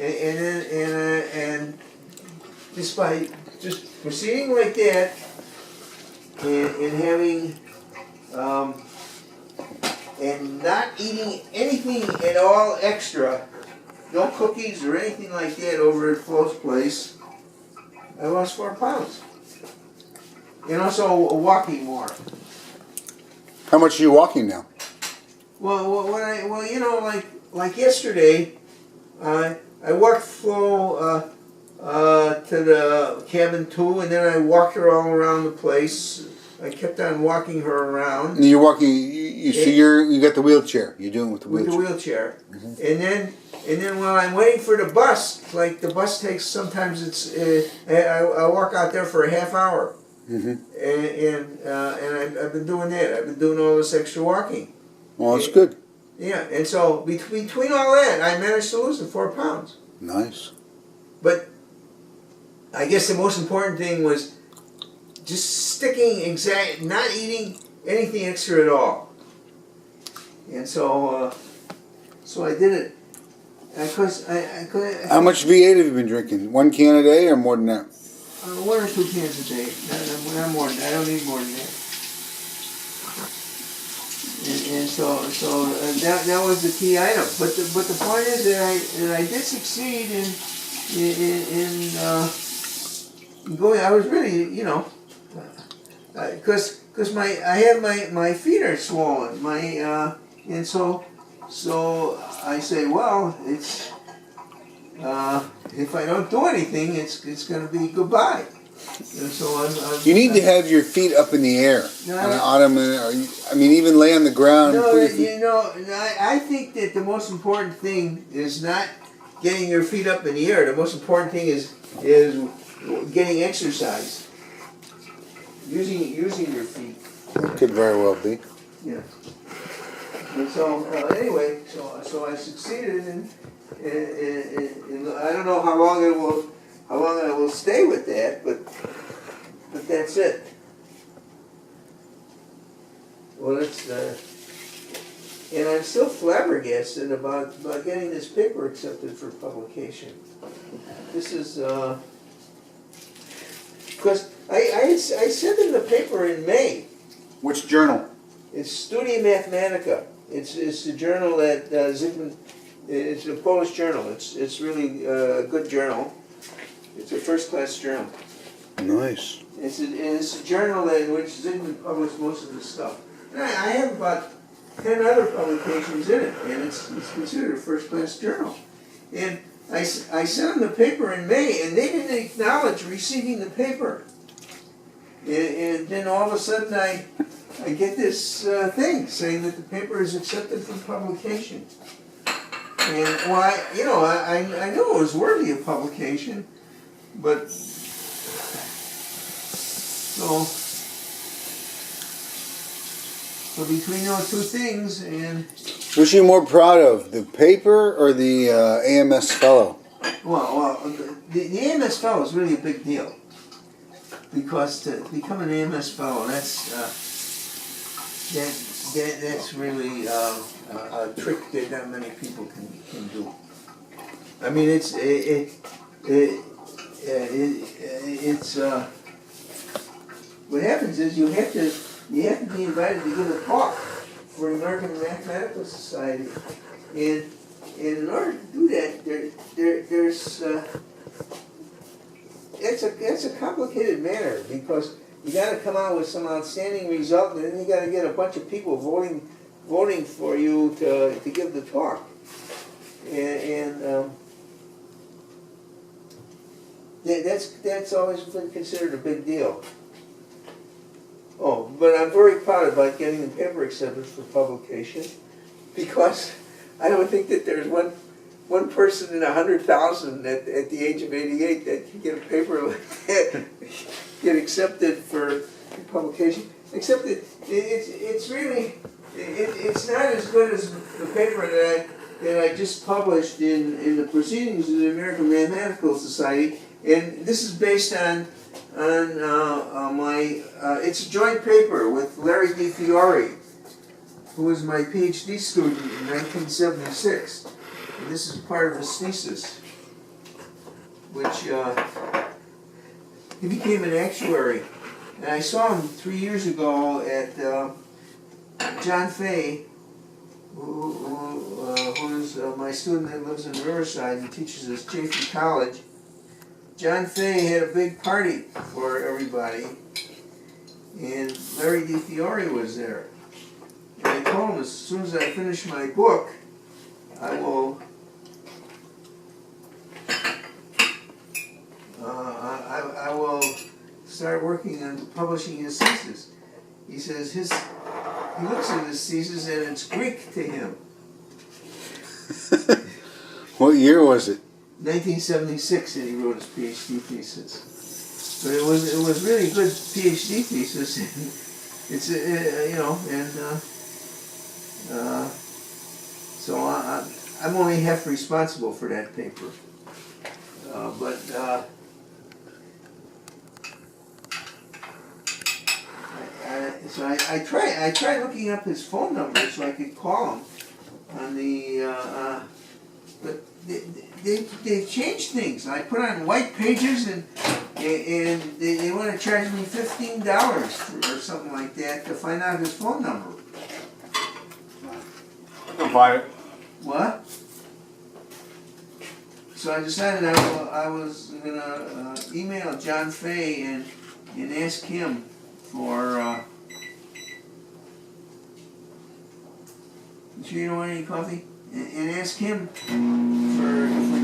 and just by just proceeding like that, and having and not eating anything at all extra, no cookies or anything like that over at Flo's place, I lost 4 pounds. And also walking more. How much are you walking now? Well, you know, like yesterday, I walked Flo to the cabin too, and then I walked her all around the place. I kept on walking her around. And you're walking. You got the wheelchair. You're doing it with the wheelchair. With the wheelchair, and then while I'm waiting for the bus, like the bus takes sometimes I walk out there for a half hour. And I've been doing that. I've been doing all this extra walking. Well, that's good. Yeah, and so between all that, I managed to lose the 4 pounds. Nice. But I guess the most important thing was just sticking not eating anything extra at all. And so I did it. How much V8 have you been drinking? 1 can a day or more than that? 1 or 2 cans a day. Not more than that. I don't need more than that. And so that was the key item. But the point is that I did succeed in going. I was really, you know, because I have my feet are swollen. And so I say, well, it's. If I don't do anything, it's going to be goodbye. And so you need to have your feet up in the air on an ottoman, or I mean, even lay on the ground. No, you know, I think that the most important thing is not getting your feet up in the air. The most important thing is getting exercise, using your feet. It could very well be. Yeah. And so anyway, so I succeeded in. I don't know how long I will stay with that, but that's it. Well, and I'm still flabbergasted about getting this paper accepted for publication. This is because I sent in the paper in May. Which journal? It's Studia Mathematica. It's a journal that Zygmunt. It's a Polish journal. It's really a good journal. It's a first-class journal. Nice. It's a journal in which Zygmunt published most of his stuff. And I have about 10 other publications in it, and it's considered a first-class journal. And I sent them the paper in May, and they didn't acknowledge receiving the paper. And then all of a sudden I get this thing saying that the paper is accepted for publication. And well, I knew it was worthy of publication, but so between those two things, and which are you more proud of, the paper or the AMS Fellow? Well, the AMS Fellow is really a big deal, because to become an AMS Fellow, that's really a trick that not many people can do. I mean, it's what happens is you have to be invited to give a talk for the American Mathematical Society, and in order to do that, there's it's a complicated matter, because you got to come out with some outstanding result, and then you got to get a bunch of people voting for you to give the talk, and that's always been considered a big deal. Oh, but I'm very proud about getting the paper accepted for publication, because I don't think that there's one person in 100,000 at the age of 88 that can get a paper like that, get accepted for publication. Except that it's really it's not as good as the paper that I just published in the Proceedings of the American Mathematical Society, and this is based on my it's a joint paper with Larry Di Fiore, who was my PhD student in 1976. And this is part of his thesis, which he became an actuary. And I saw him 3 years ago at John Fay, who's my student that lives in Riverside and teaches at Chaffey College. John Fay had a big party for everybody, and Larry DiFiore was there. And I told him as soon as I finish my book, I will I will start working on publishing his thesis. He says he looks at his thesis and it's Greek to him. What year was it? 1976 that he wrote his PhD thesis. But it was really good PhD thesis. It's so I'm only half responsible for that paper. So I tried looking up his phone number so I could call him on the but they've changed things. I put on white pages and they want to charge me $15 or something like that to find out his phone number. I'll buy it. What? So I decided I was gonna email John Fay and ask him for. You don't want any coffee? And ask him for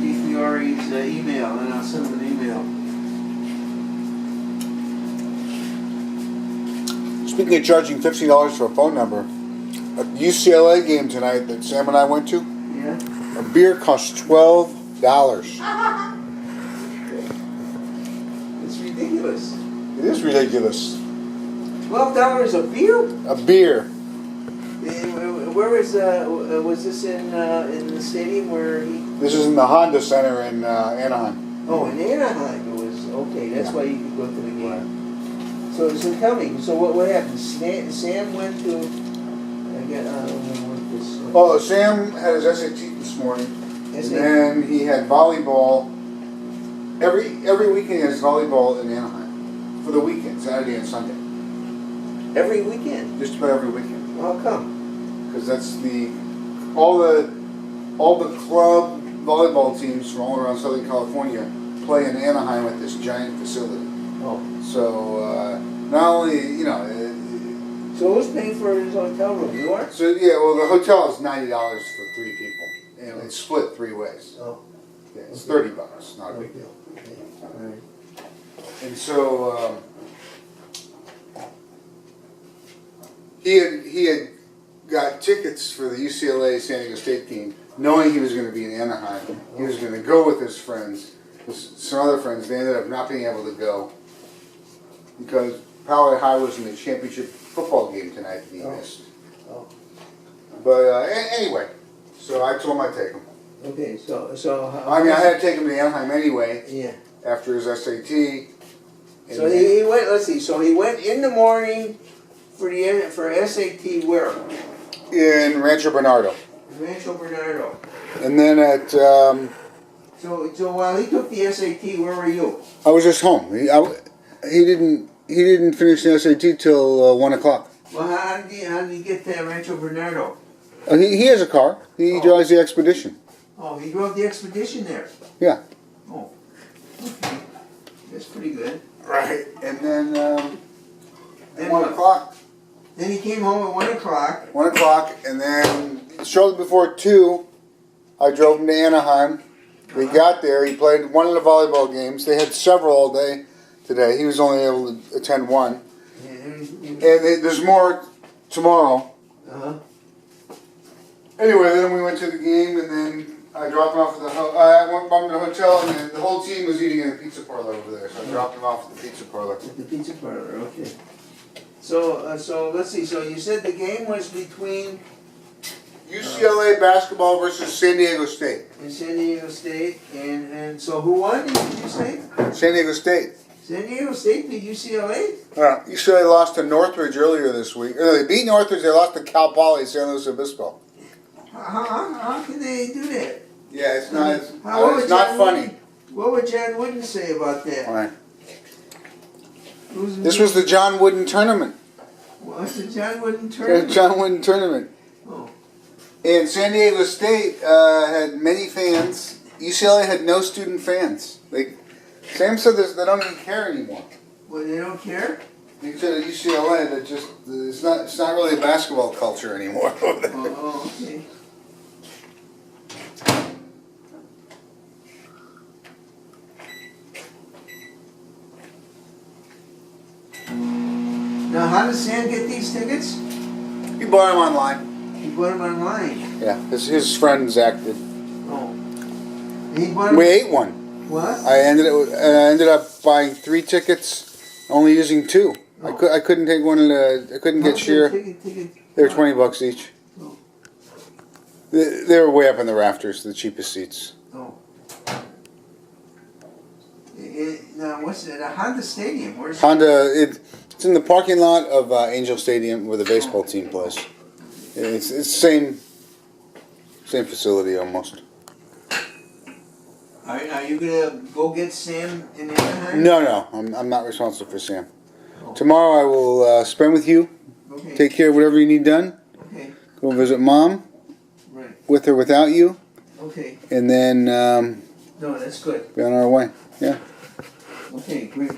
DiFiore's email, and I'll send him an email. Speaking of charging $15 for a phone number, a UCLA game tonight that Sam and I went to, Yeah. a beer costs $12. It's ridiculous. It is ridiculous. $12 a beer? A beer. Where was this in the stadium where he? This is in the Honda Center in Anaheim. Oh, in Anaheim it was okay. That's why you could go to the game. So tell me. So what happened? Sam went to. I don't know what this. Oh, Sam had his SAT this morning, and then he had volleyball. Every weekend he has volleyball in Anaheim for the weekend, Saturday and Sunday. Every weekend. Just about every weekend. How come? Because that's all the club volleyball teams from all around Southern California play in Anaheim at this giant facility. Oh. So not only So who's paying for his hotel room? You are? So yeah, well the hotel is $90 for 3 people, and it's split 3 ways. Oh. Yeah, it's $30, not a big deal. Okay. All right. And so he had got tickets for the UCLA San Diego State game, knowing he was going to be in Anaheim. He was going to go with his friends, with some other friends. They ended up not being able to go because Poway High was in the championship football game tonight that he missed. Oh. But anyway, so I told him I'd take him. Okay, so how, I mean, I had to take him to Anaheim anyway. Yeah. After his SAT. So he went. Let's see. So he went in the morning for SAT where? In Rancho Bernardo. Rancho Bernardo. And then at So while he took the SAT, where were you? I was just home. He didn't finish the SAT till 1 o'clock. Well, how did he get to Rancho Bernardo? He has a car. He drives the Expedition. Oh, he drove the Expedition there. Yeah. Oh, okay, that's pretty good. Right. And then Then 1 what? o'clock. Then he came home at 1 o'clock. 1 o'clock, and then shortly before 2, I drove him to Anaheim. We got there. He played one of the volleyball games. They had several all day today. He was only able to attend one. And there's more tomorrow. Uh-huh. Anyway, then we went to the game, and then I dropped him off at I went to the hotel, and then the whole team was eating in a pizza parlor over there. So I dropped him off at the pizza parlor. At the pizza parlor, okay. So let's see. So you said the game was between UCLA basketball versus San Diego State. and San Diego State, and so who won? Did you say? San Diego State. San Diego State beat UCLA. UCLA lost to Northridge earlier this week. They beat Northridge. They lost to Cal Poly San Luis Obispo. How can they do that? Yeah, it's not. What would It's not John funny. Wooden- What would John Wooden say about that? All right. Who's This was the John Wooden tournament. What's the John Wooden The tournament? John Wooden tournament. Oh. And San Diego State had many fans. UCLA had no student fans. Sam said they don't even care anymore. Well, they don't care? He said at UCLA that it's not really a basketball culture anymore. Oh, okay. Now, how does Sam get these tickets? He bought them online. He bought them online. Yeah, his friend Zach did. Oh. He bought them. We ate one. What? I ended up buying 3 tickets, only using 2. Oh. I couldn't take one. I couldn't get sheer. They were $20 each. Oh. They were way up in the rafters, the cheapest seats. Oh. Now, what's it? A Honda Stadium. Where's Honda. It's in the parking lot of Angel Stadium where the baseball team plays. It's same facility almost. Are you gonna go get Sam in Anaheim? No, I'm not responsible for Sam. Oh. Tomorrow I will spend with you. Okay. Take care of whatever you need done. Okay. Go visit Mom, Right. with or without you, Okay. and then No, that's good. be on our way. Yeah. Okay, great.